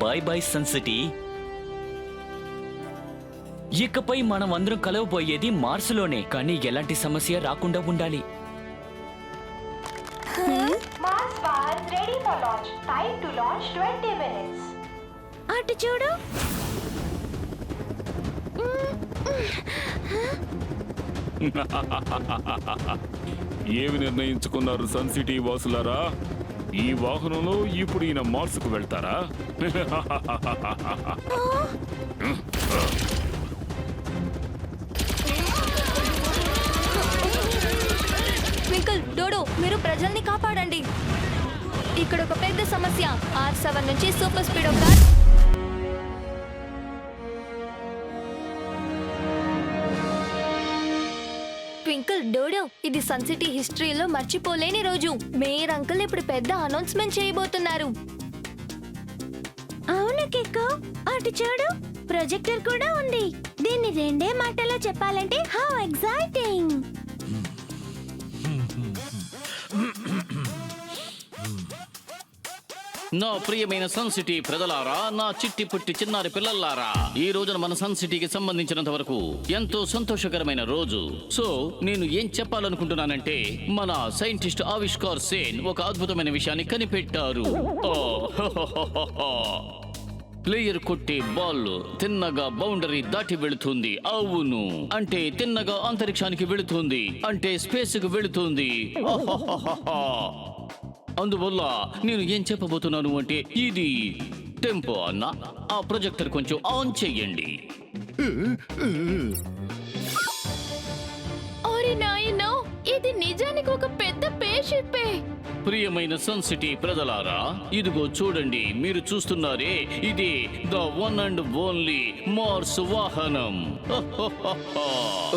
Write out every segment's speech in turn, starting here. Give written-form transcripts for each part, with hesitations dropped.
Bye bye Sun City. ఇకపై మనం అందరం కలవబోయేది మార్సులోనే, కానీ ఎలాంటి సమస్య రాకుండా ఉండాలి. Mars was ready for launch. Time to launch 20 minutes. అటు చూడు. ఏమి నిర్ణయించుకున్నారు సన్ సిటీ వాసులారా? ఈ వాహనంలో ఇప్పుడు ఈయన మార్సుకు వెళ్తారా? ట్వింకిల్, డోడో, మీరు ప్రజల్ని కాపాడండి. ఇక్కడ ఒక పెద్ద సమస్య. R7 నుంచి Super Speedo car twinkle, Dodo, ఇది సన్ సిటీ హిస్టరీలో మర్చిపోలేని రోజు. మేయర్ అంకుల్ ఇప్పుడు పెద్ద అనౌన్స్మెంట్ చేయబోతున్నారు. అవును కిక్కో, అటు చూడు, ప్రొజెక్టర్ కూడా ఉంది. దీన్ని రెండే మాటలో చెప్పాలంటే హౌ ఎక్సైటింగ్. నా ప్రియమైన సన్ సిటీ ప్రజలారా, నా చిట్టి పుట్టి చిన్నారి పిల్లలారా, ఈ రోజున మన సన్ సిటీకి సంబంధించినంత వరకు ఎంతో సంతోషకరమైన రోజు. సో నేను ఏం చెప్పాలనుకుంటున్నానంటే, మన సైంటిస్ట్ ఆవిష్కార్ సేన్ ఒక అద్భుతమైన విషయాన్ని కనిపెట్టారు. ప్లేయర్ కొట్టే బాల్ తిన్నగా బౌండరీ దాటి వెళుతుంది. అవును, అంటే తిన్నగా అంతరిక్షానికి వెళుతుంది, అంటే స్పేస్ కు వెళుతుంది. అందువల్ల నేను ఏం చెప్పబోతున్నాను అంటే, ఇది టెంపో అన్న. ఆ ప్రొజెక్టర్ కొంచెం ఆన్ చెయ్యండి. ఇది నిజానికి ఒక పెద్ద పేషిప్పే. ప్రియమైన సన్ సిటీ ప్రజలారా, ఇదిగో చూడండి, మీరు చూస్తున్నారే, ఇది the one and only Mars వాహనం.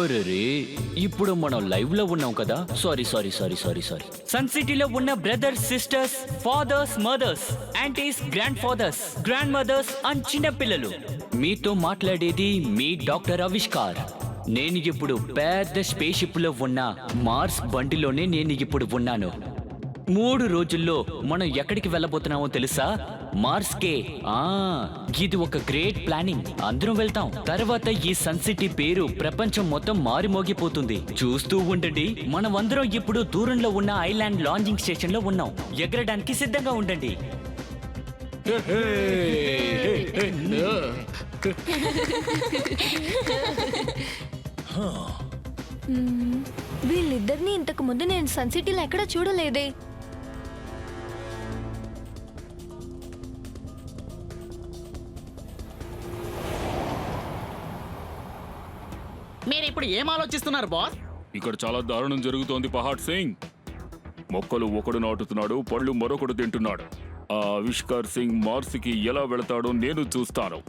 అరే, ఇప్పుడు మనం లైవ్ లో ఉన్నాం కదా. సారీ. సన్ సిటీలో ఉన్న brothers, sisters, fathers, mothers, aunties, grandfathers, grandmothers and చిన్న పిల్లలు, మీతో మాట్లాడేది మీ డాక్టర్ ఆవిష్కార్. నేను ఇప్పుడు పెద్ద స్పేస్ షిప్ లో ఉన్న మార్స్ బండిలోనే నేను ఇప్పుడు ఉన్నాను. 3 రోజుల్లో మనం ఎక్కడికి వెళ్ళబోతున్నామో తెలుసా? మార్స్ కే. ఇది ఒక గ్రేట్ ప్లానింగ్. అందరం వెళ్తాం. తర్వాత ఈ సన్ సిటీ పేరు ప్రపంచం మొత్తం మారిమోగిపోతుంది. చూస్తూ ఉండండి. మనం అందరం ఇప్పుడు దూరంలో ఉన్న ఐలాండ్ లాంచింగ్ స్టేషన్ లో ఉన్నాం. ఎగరడానికి సిద్ధంగా ఉండండి. వీళ్ళిద్దరిని ఇంతకు ముందు నేను సన్ సిటీలో ఎక్కడ చూడలేదే. మీరు ఇప్పుడు ఏం ఆలోచిస్తున్నారు బాస్? ఇక్కడ చాలా దారుణం జరుగుతోంది పహాడ్ సింగ్. మొక్కలు ఒకడు నాటుతున్నాడు, పళ్ళు మరొకడు తింటున్నాడు. ఆ ఆవిష్కార్ సింగ్ మార్స్కి ఎలా వెళతాడో నేను చూస్తాను.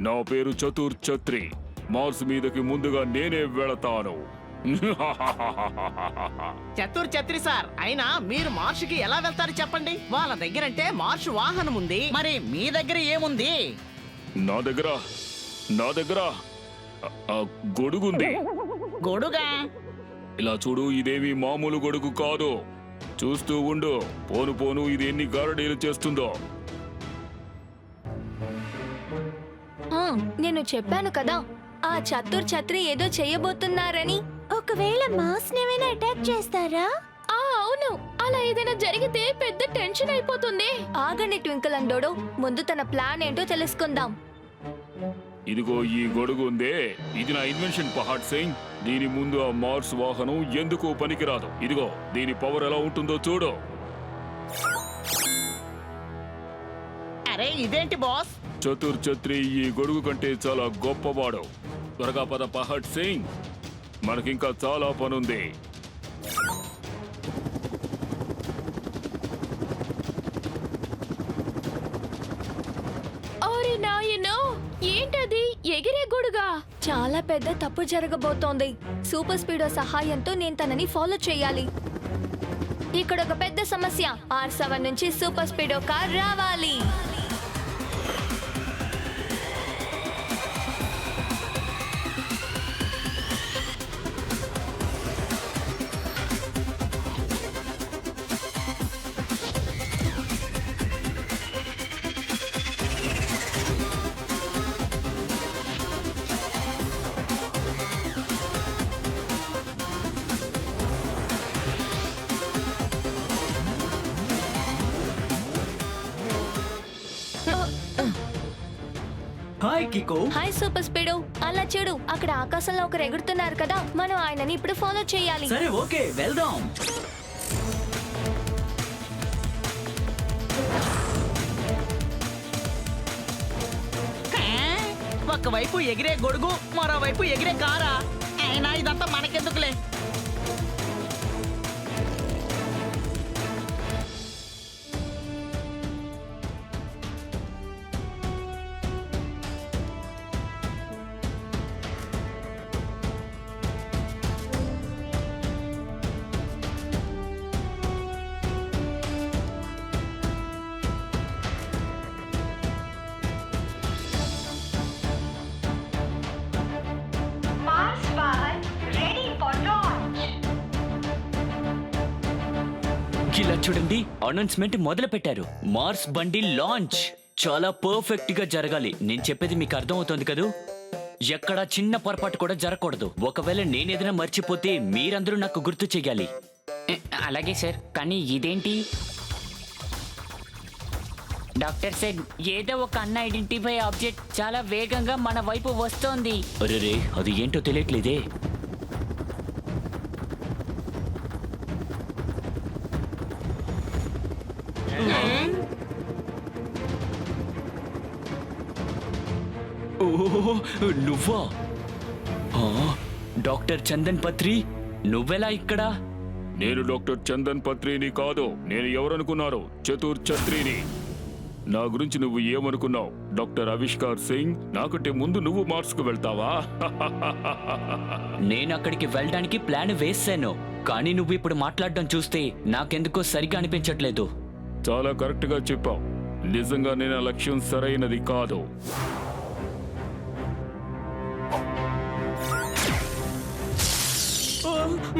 నా పేరు చతుర్ ఛత్రి. మార్స్ మీదకి ముందుగా నేనే వెళతాను. చతుర్ ఛత్రి సార్, అయినా మీరు మార్షుకి ఎలా వెళ్తారు చెప్పండి? వాళ్ళ దగ్గరంటే మార్షు వాహనం ఉంది, మరి మీ దగ్గర ఏముంది? నా దగ్గర గొడుగుంది. గొడుగా? ఇలా చూడు, ఇదేమి మామూలు గొడుగు కాదు. చూస్తూ ఉండు, పోను పోను ఇది ఎన్ని గారడీలు చేస్తుందో. నేను చెప్పాను కదా, ఆ చతుర్ ఛత్రి ఏదో చేయబోతున్నారని. ఒకవేళ మాస్ ఏమైనా అటాక్ చేస్తారా? అవును, అలా ఏదైనా జరిగితే పెద్ద టెన్షన్ అయిపోతుంది. ఆగండి ట్వింకిల్ అండ్ డోడో, ముందు తన ప్లాన్ ఏంటో తెలుసుకుందాం. ఇదిగో ఈ గొడుగు ఉందే, ఇది నా ఇన్వెన్షన్ పహాడ్ సింగ్. దీని ముందు ఆ మార్స్ వాహనం ఎందుకు పనికిరాదు. ఇదిగో దీని పవర్ ఎలా ఉంటుందో చూడు. అరే ఇదేంటి బాస్? చతుర్ ఛత్రి ఈ గొడుగు కంటే చాలా గొప్పవాడు. త్వరగా పద పహాడ్ సింగ్, మనకింకా చాలా పనుంది. ఏంటది ఎగిరే గొడుగా? చాలా పెద్ద తప్పు జరగబోతోంది. సూపర్ స్పీడో సహాయంతో నేను తనని ఫాలో చేయాలి. ఇక్కడ ఒక పెద్ద సమస్య. R7 నుంచి సూపర్ స్పీడో కార్ రావాలి. Hi Kicko. Hi Super Speedo. అలా చూడు, అక్కడ ఆకాశంలో ఒకరు ఎగురుతున్నారు కదా, మనం ఆయనని ఇప్పుడు ఫాలో చేయాలి. సరే ఓకే వెళ్దాం. ఒకవైపు ఎగిరే గొడుగు, మరోవైపు ఎగిరే కారా. అయినా ఇదంతా మనకెందుకులే. Mars Vahan ready for launch. ఇలా చూడండి, అనౌన్స్మెంట్ మొదలు పెట్టారు. మార్స్ బండి లాంచ్ చాలా పర్ఫెక్ట్ గా జరగాలి. నేను చెప్పేది మీకు అర్థం అవుతుంది కదూ? ఎక్కడ చిన్న పొరపాటు కూడా జరగకూడదు. ఒకవేళ నేనేదైనా మర్చిపోతే మీరందరూ నాకు గుర్తు చెయ్యాలి. అలాగే సార్, కానీ ఇదేంటి? డాక్టర్ సార్, ఏదో ఒక అన్ఐడెంటిఫై ఆబ్జెక్ట్ చాలా వేగంగా మన వైపు వస్తోంది. అరే, అది ఏంటో తెలియట్లేదే. ఓహో, నువ్వా? ఆ, డాక్టర్ చందన్ పత్రి, నువ్వెలా ఇక్కడ? నేను డాక్టర్ చందన్ పత్రిని కాదు. నేను ఎవరనుకున్నారు? చతుర్ ఛత్రిని. నా గురించి నువ్వు ఏమనుకున్నావు? డాక్టర్ ఆవిష్కార్ సింగ్. నాకంటే ముందు నువ్వు మార్స్కు వెళ్తావా? నేను అక్కడికి వెళ్ళడానికి ప్లాన్ వేసాను, కానీ నువ్వు ఇప్పుడు మాట్లాడడం చూస్తే నాకెందుకో సరిగా అనిపించట్లేదు. చాలా కరెక్ట్ గా చెప్పావు. నిజంగా నేను ఆ లక్ష్యం సరైనది కాదు.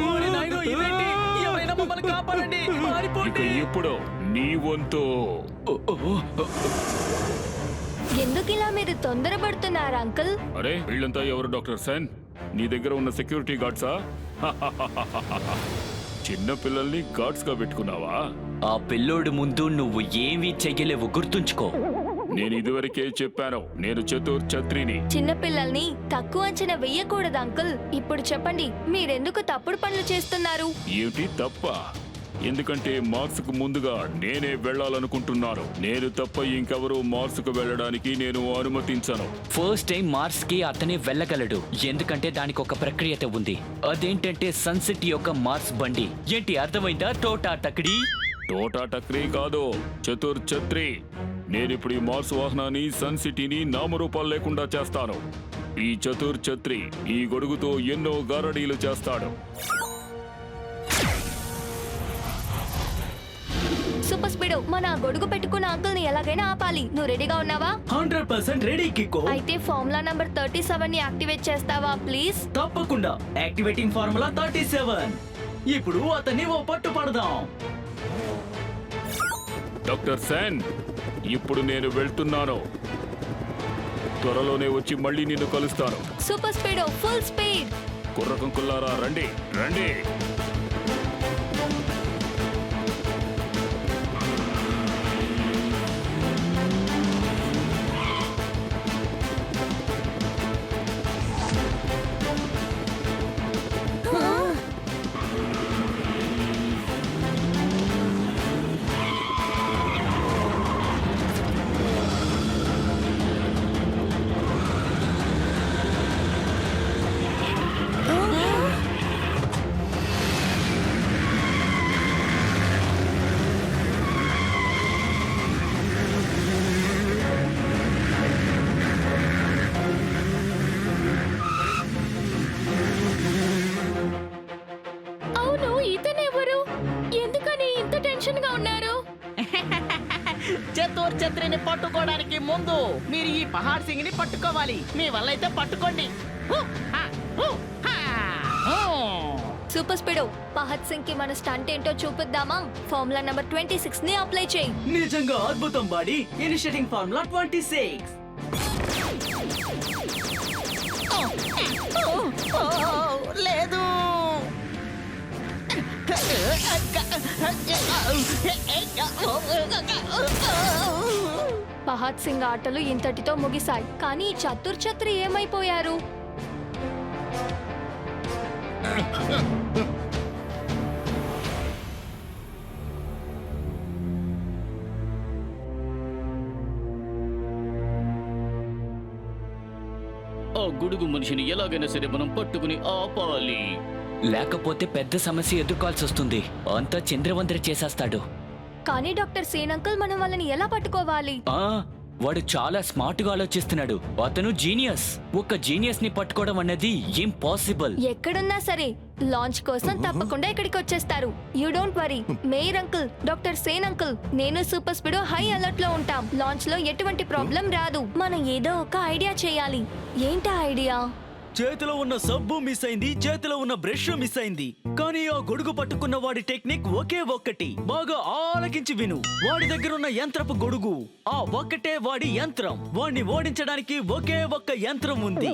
ఓరి నాయనో, ఇదేంటి? ఎవరైనా మమ్మల్ని కాపాడండి, ఇక పారిపోండి. ఇప్పుడు నీ వంతు. ఎందుకు ఇలా మీరు తొందరపడుతున్నారు అంకుల్? అరే, వీళ్ళంతా ఎవరు డాక్టర్ సెన్? నీ దగ్గర ఉన్న సెక్యూరిటీ గార్డ్సా? చిన్న పిల్లల్ని గార్డ్స్ గా పెట్టుకున్నావా? ఆ పిల్లోడు ముందు నువ్వు ఏమీ చెయ్యలేవు, గుర్తుంచుకో. నేను ఇదివరకే చెప్పాను, నేను చతుర్ ఛత్రిని. చిన్న పిల్లల్ని తక్కువ అంచనా వెయ్యకూడదు అంకుల్. ఇప్పుడు చెప్పండి, మీరెందుకు తప్పుడు పనులు చేస్తున్నారు? ఏమిటి తప్ప? ఎందుకంటే మార్స్కు ముందుగా నేనే వెళ్ళాలనుకుంటున్నాను. నేను తప్ప ఇంకెవరూ మార్స్కు వెళ్ళడానికి నేను అనుమతించను. ఫస్ట్ టైం మార్స్ కి అతనే వెళ్ళగలడు, ఎందుకంటే దానికి ఒక ప్రక్రియత ఉంది. అదేంటంటే సన్ సిటీ యొక్క మార్స్ బండి. ఏంటి అర్థమైందా? టోటా టక్డి. టోటా టక్రీ కాదు, చతుర్ ఛత్రి. నేనిప్పుడు ఈ మార్స్ వాహనాన్ని, సన్ సిటీని నామరూపాలు లేకుండా చేస్తాను. ఈ చతుర్ ఛత్రి ఈ గొడుగుతో ఎన్నో గారడీలు చేస్తాడు. సూపర్ స్పీడో, మన ఆ గొడుగు పెట్టుకున్న అంకుల్ ని ఎలాగైనా ఆపాలి. నువ్వు రెడీగా ఉన్నావా? 100% రెడీ కికో. అయితే ఫార్ములా నంబర్ 37 ని యాక్టివేట్ చేస్తావా ప్లీజ్? తప్పకుండా. Activating formula 37. ఇప్పుడు అతన్ని ఓ పట్టు పడదాం. డాక్టర్ సెన్, ఇప్పుడు నేను వెళ్తున్నాను. త్వరలోనే వచ్చి మళ్ళీ నిన్ను కలుస్తాను. Super Speedo, full speed. కుర్రకంకుల్లారా, రండి రండి. అవును, ఇతనెవరు? ఎందుకని ఇంత టెన్షన్ గా ఉన్నారు? చతుర్ ఛత్రిని పట్టుకోవడానికి ముందు మీరు ఈ పహాడ్ సింగ్ ని పట్టుకోవాలి. మీ వల్ల అయితే పట్టుకోండి. హూ, హా, హూ, హా, హూ. సూపర్ స్పీడో, పహత్ సింగ్ కి మన స్టంట్ ఏంటో చూపిద్దామా? ఫార్ములా నంబర్ 26 ని అప్లై చేయి. నిజంగా అద్భుతం బాడీ. Initiating formula 26. లేదు. పహాద్ సింగ్ ఆటలు ఇంతటితో ముగిశాయి. కానీ ఈ చతుర్ ఛత్రి ఏమైపోయారు? ఆ గొడుగు మనిషిని ఎలాగైనా సరే మనం పట్టుకుని ఆపాలి. లేకపోతే పెద్ద సమస్య ఎదుర్కోవాల్సి వస్తుంది. అంతా చంద్రవందర చేసేస్తాడు. కానీ డాక్టర్ సేన్ అంకుల్ మనం వాళ్ళని ఎలా పట్టుకోవాలి? వాడు చాలా స్మార్ట్ గా ఆలోచిస్తున్నాడు. అతను జీనియస్. ఒక జీనియస్ ని పట్టుకోవడం అన్నది ఇంపాసిబుల్. ఎక్కడున్నా సరే లాంచ్ కోసం తప్పకుండా ఇక్కడికి వచ్చేస్తారు. You don't worry. Mayor uncle, doctor Sen uncle, నేను సూపర్ స్పీడ్ హై అలర్ట్ లో ఉంటాం. లాంచ్ లో ఎటువంటి ప్రాబ్లం రాదు. మనం ఏదో ఒక ఐడియా చేయాలి. ఏంటా ఐడియా? చేతిలో ఉన్న సబ్బు మిస్ అయింది, చేతిలో ఉన్న బ్రష్ మిస్ అయింది. కానీ ఆ గొడుగు పట్టుకున్న వాడి టెక్నిక్ ఒకే ఒక్కటి. బాగా ఆలకించి విను. వాడి దగ్గర ఉన్న యంత్రపు గొడుగు, ఆ ఒక్కటే వాడి యంత్రం. వాడిని ఓడించడానికి ఒకే ఒక్క యంత్రం ఉంది.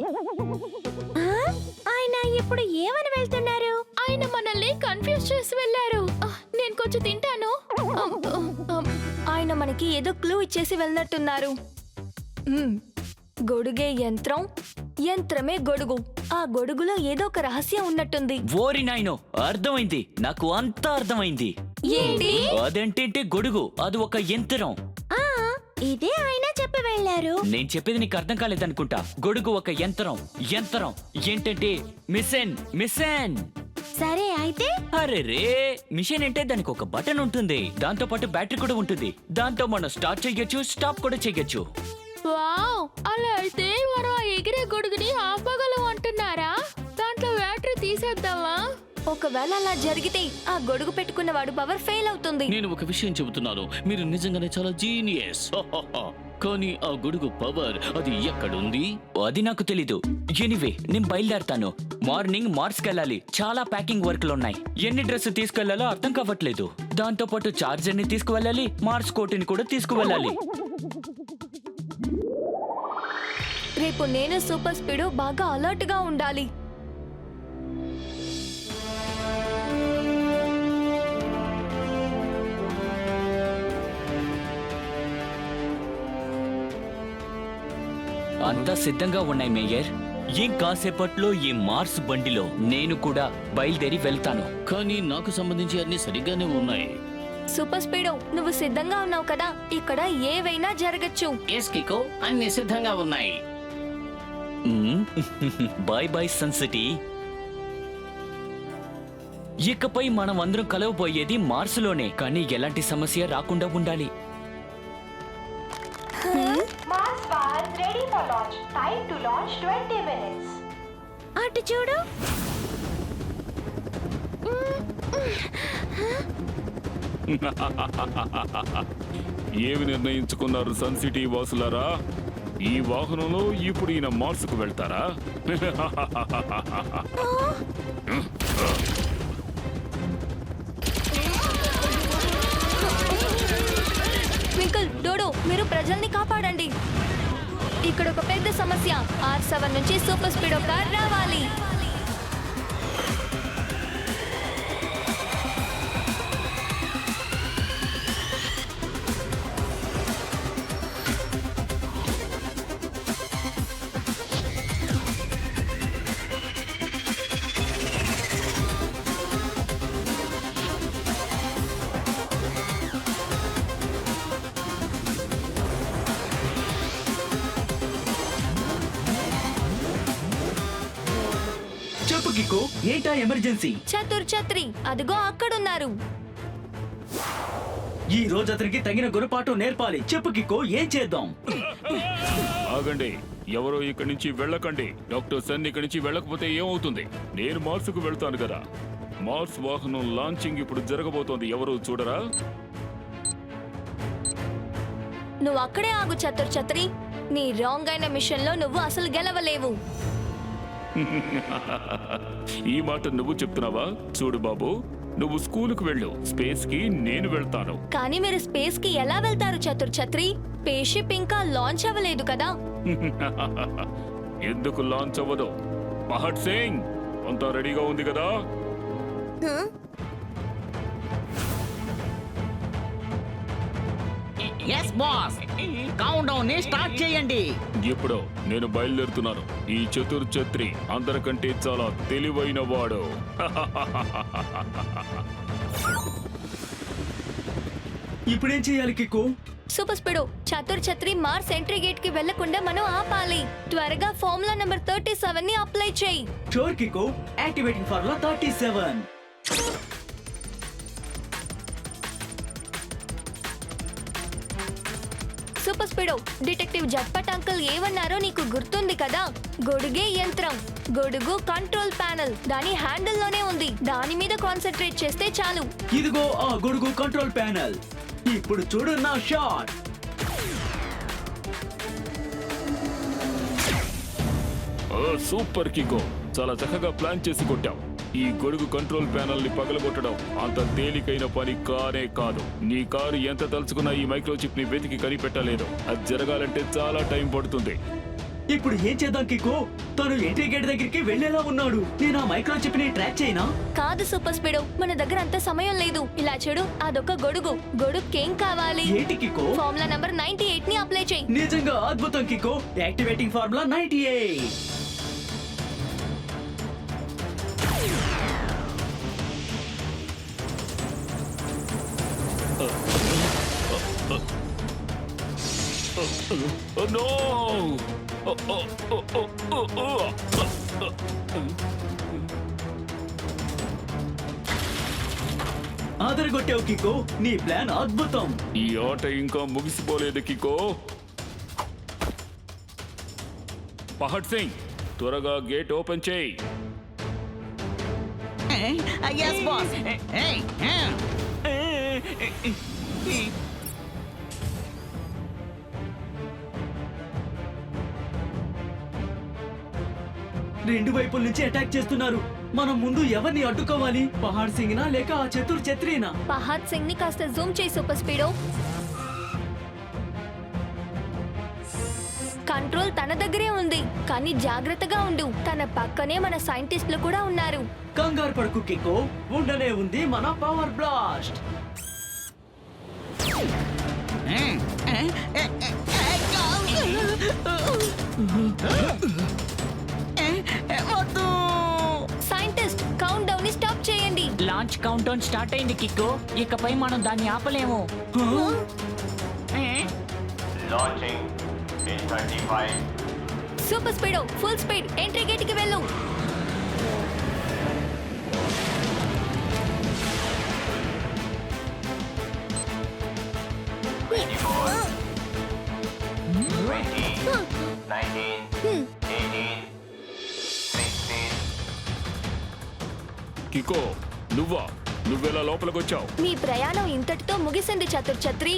ఆయన ఇప్పుడు ఏమని వెళ్తున్నారు? ఆయన మనల్ని కన్ఫ్యూజ్ చేసి వెళ్ళారు. నేను కొంచెం తింటాను. ఆయన మనకి ఏదో క్లూ ఇచ్చేసి వెళ్ళినట్టున్నారు. గొడుగే యంత్రం, యంత్రమే గొడుగు. ఆ గొడుగులో ఏదో ఒక రహస్యం ఉన్నట్టుంది. ఓరి నాయనో, అర్థమైంది. నాకు అంతా అర్థమైంది. ఏంటి? అదేంటంటే గొడుగు అది ఒక యంత్రం. ఇదే ఆయన చెప్పి వెళ్ళారు. నేను చెప్పేది నీకు అర్థం కాలేదనుకుంటా. గొడుగు ఒక యంత్రం. యంత్రం ఏంటంటే మిషన్. మిషన్ సరే అయితే అరే రే, మిషన్ అంటే దానికి ఒక బటన్ ఉంటుంది. దాంతో పాటు బ్యాటరీ కూడా ఉంటుంది. దాంతో మనం స్టార్ట్ చెయ్యొచ్చు, స్టాప్ కూడా చెయ్యొచ్చు. వావ్, అలా అయితే మనం ఆ ఎగిరే గొడుగుని ఆపగలం అంటున్నారా? దాంట్లో బ్యాటరీ తీసేద్దామా? ఒకవేళ అలా జరిగితే ఆ గొడుగు పెట్టుకున్న వాడు పవర్ ఫెయిల్ అవుతుంది. నేను ఒక విషయం చెబుతున్నాను, మీరు నిజంగానే చాలా జీనియస్. కానీ ఆ గొడుగు పవర్ అది ఎక్కడుంది? అది నాకు తెలీదు. ఎనీవే, నేను బయలుదేరతాను. మార్నింగ్ మార్స్కి వెళ్ళాలి. చాలా ప్యాకింగ్ వర్క్లు ఉన్నాయి. ఎన్ని డ్రెస్ తీసుకెళ్లాలో అర్థం కావట్లేదు. దాంతో పాటు చార్జర్ ని తీసుకువెళ్ళాలి, మార్స్ కోటిని కూడా తీసుకువెళ్ళాలి. రేపు నేను సూపర్ స్పీడ్ బాగా అలర్ట్ గా ఉండాలి. అంతా సిద్ధంగా ఉన్నాయి మేయర్. ఏం కాసేపట్లో ఈ మార్స్ బండిలో నేను కూడా బయలుదేరి వెళ్తాను. కానీ నాకు సంబంధించి అన్ని సరిగ్గానే ఉన్నాయి. సూపర్ స్పీడ్, నువ్వు సిద్ధంగా ఉన్నావు కదా? ఇక్కడ ఏవైనా జరగచ్చు. ఎస్కికో అన్ని సిద్ధంగా ఉన్నాయి. Bye bye Sun City. ఇకపై మనం అందరం కలవబోయేది మార్స్ లోనే. కానీ ఎలాంటి సమస్య రాకుండా ఉండాలి. Mars bars ready for launch. Time to launch 20 minutes. అటు చూడు. ఏమి నిర్ణయించుకున్నారు సన్ సిటీ వాసులారా? ఈ వాహనంలో ఇప్పుడు ఈయన మార్సుకు వెళ్తారా? ట్వింకిల్, డోడో, మీరు ప్రజల్ని కాపాడండి. ఇక్కడ ఒక పెద్ద సమస్య. R7 నుంచి సూపర్ స్పీడ్ కార్ రావాలి. చెప్పు కికో, ఏంటా ఎమర్జెన్సీ? చతుర్ ఛత్రి అదిగో అక్కడున్నారు. ఈ రోజు అతనికి తగిన గుణపాఠం నేర్పాలి. చెప్పు కికో, ఏం చేద్దాం? ఆగండి, ఎవరో ఇక్కడి నుంచి వెళ్ళకండి. డాక్టర్ సన్ ఇక్కడి నుంచి వెళ్ళకపోతే ఏమవుతుంది? నేను మార్సుకు వెళ్తాను కదా. మార్స్ వాహనం లాంచింగ్ ఇప్పుడు జరగబోతోంది. ఎవరు చూడరా? నువ్వు అక్కడే ఆగు చతుర్ ఛత్రి. నీ రాంగ్ అయిన మిషన్ లో నువ్వు అసలు గెలవలేవు. ఈ మాట నువ్వు చెప్తున్నావా? చూడు బాబు, నువ్వు స్కూలుకు వెళ్ళు, స్పేస్ కి నేను వెళ్తాను. కానీ మీరు స్పేస్ కి ఎలా వెళ్తారు చతుర్ ఛత్రి? స్పేస్ షిప్ ఇంకా లాంచ్ అవ్వలేదు కదా. ఎందుకు లాంచ్ అవ్వదు? పహడ్ సింగ్, అంతా రెడీగా ఉంది కదా? ఎస్ బాస్ కౌంట్ డౌన్ ని స్టార్ట్ చేయండి. ఇప్పుడు నేను బయలుదేరుతున్నాను. ఈ చతుర్ఛత్రి అందరికంటే చాలా తెలివైన వాడు. ఇప్పుడేం చేయాలి kick? Super speedo, చతుర్ Chatri Mars entry gate కి వెళ్లకుండా మనం ఆపాలి. త్వరగా ఫార్ములా నంబర్ 37 ని అప్లై చేయి. షూర్ కిక్కు, activating formula 37. Super Speedo, detective Jhatpat uncle ఏమన్నారో నీకు గుర్తుంది కదా? గొడుగే యంత్రం, గొడుగు కంట్రోల్ ప్యానెల్ దాని హ్యాండిల్ లోనే ఉంది. దాని మీద కాన్సన్ట్రేట్ చేస్తే చాలు. ఇదిగో ఆ గొడుగు కంట్రోల్ ప్యానెల్. ఇప్పుడు చూడు నా షాట్. సూపర్ కికో, చాలా చక్కగా ప్లాన్ చేసి కొట్టావు. ఈ గొడుగు కంట్రోల్ ప్యానల్ ని పగలగొట్టడం అంత తేలికైన పని కానే కాదు. నీ కారు ఎంత తలుచుకున్నా ఈ మైక్రోచిప్ ని వెతికి కనిపెట్టలేదు. అది జరగాలంటే చాలా టైం పడుతుంది. ఇప్పుడు ఏం చేద్దాం కిక్కు? తను ఎంట్రీ గేట్ దగ్గరికి వెళ్ళేలా ఉన్నాడు. నేను ఆ మైక్రోచిప్ ని ట్రాక్ చేయనా? కాదు సూపర్ స్పీడో, మన దగ్గర అంత సమయం లేదు. ఇలా చూడు, అదొక గొడుగు. గొడుగుకేం కావాలి? ఏంటి కిక్కు? ఫార్ములా నంబర్ 98 ని అప్లై చేయి. నిజంగా అద్భుతం కిక్కు. Activating formula 98. Oh no! ఆదరగొట్టావు కిక్కు. నీ ప్లాన్ అద్భుతం. ఈ ఆట ఇంకా ముగిసిపోలేదు కికో. పహడ్ సింగ్, త్వరగా గేట్ ఓపెన్ చేయి. Yes boss. రెండు వైపుల నుంచి అటాక్ చేస్తున్నారు. మనం ముందు ఎవరిని అడ్డుకోవాలి? పహాడ్ సింగ్ నా లేక ఆ చతుర్ ఛత్రినా? పహాద్ సింగ్ ని కాస్త జూమ్ చేయి సూపర్ స్పీడో. కంట్రోల్ తన దగ్గరే ఉంది, కానీ జాగ్రత్తగా ఉండు. తన పక్కనే మన సైంటిస్టులు కూడా ఉన్నారు. కంగారు పడుకు కిక్కు, ఉండనే ఉంది మన పవర్ బ్లాస్ట్. వద్దు. సైంటిస్ట్, కౌంట్ డౌన్ ని స్టాప్ చేయండి. లాంచ్ కౌంట్ డౌన్ స్టార్ట్ అయింది కిక్కో. ఇకపై మనం దాన్ని ఆపలేము. Launching in 35. Super Speedo, full speed entry gate కి వెళ్ళు. కికో, నువ్వెలా లోపలికి వచ్చావు? మీ ప్రయాణం ఇంతటితో ముగిసింది చతుర్ ఛత్రి.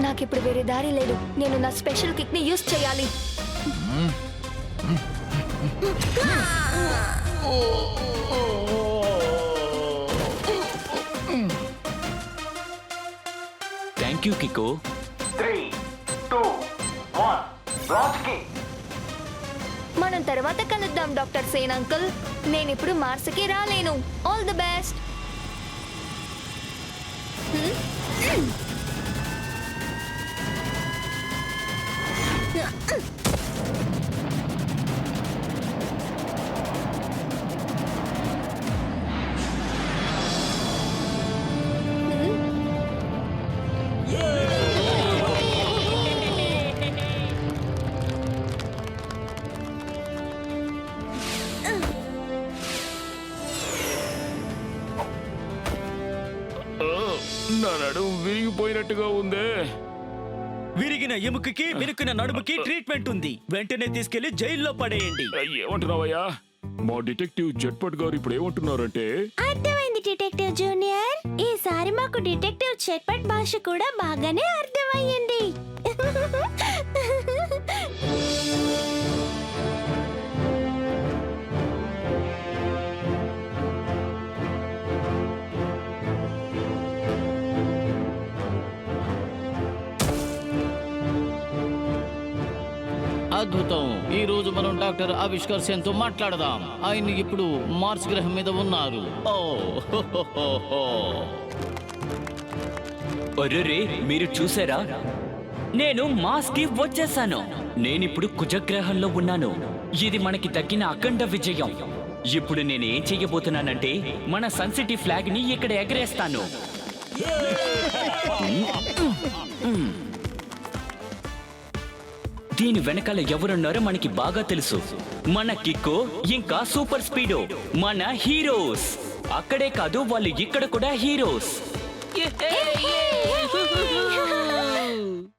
నాకిప్పుడు వేరే దారి లేదు. నేను నా స్పెషల్ కిక్ ని యూస్ చేయాలి. Thank you Kicko. 3, 2, 1. Launch key. మనం తర్వాత కలుద్దాం డాక్టర్ సేన్ అంకుల్. నేనిప్పుడు మార్స్ కి రాలేను. All the best. నా నడుము విరిగిపోయినట్టుగా ఉందే. విరిగిన ఎముకకి విరిగిన నడుముకి ట్రీట్మెంట్ ఉంది. వెంటనే తీసుకెళ్లి జైల్లో పడేయండి. ఏమంటున్నావయ్యా? మా డిటెక్టివ్ జట్పట్ గారు ఇప్పుడు ఏమంటున్నారంటే, అర్థమైంది డిటెక్టివ్ జూనియర్. ఈసారి మాకు డిటెక్టివ్ చట్పట్ భాష కూడా బాగానే అర్థమయ్యింది. అద్భుతం. ఈ రోజు మనం డాక్టర్ ఆవిష్కర్ సేన్ తో మాట్లాడదాం. ఆయన ఇప్పుడు మార్స్ గ్రహం మీద ఉన్నారు. ఓ హో, హో, హో, హో. అరెరే, మీరు చూసారా? నేను మాస్ కి వచ్చేసాను. నేనిప్పుడు కుజగ్రహంలో ఉన్నాను. ఇది మనకి తగ్గిన అఖండ విజయం. ఇప్పుడు నేను ఏం చెయ్యబోతున్నానంటే మన సన్ సిటీ ఫ్లాగ్ ని ఇక్కడ ఎగరేస్తాను. దీని వెనకాల ఎవరున్నారో మనకి బాగా తెలుసు. మన కిక్కో ఇంకా సూపర్ స్పీడో మన హీరోస్. అక్కడే కాదు, వాళ్ళు ఇక్కడ కూడా హీరోస్.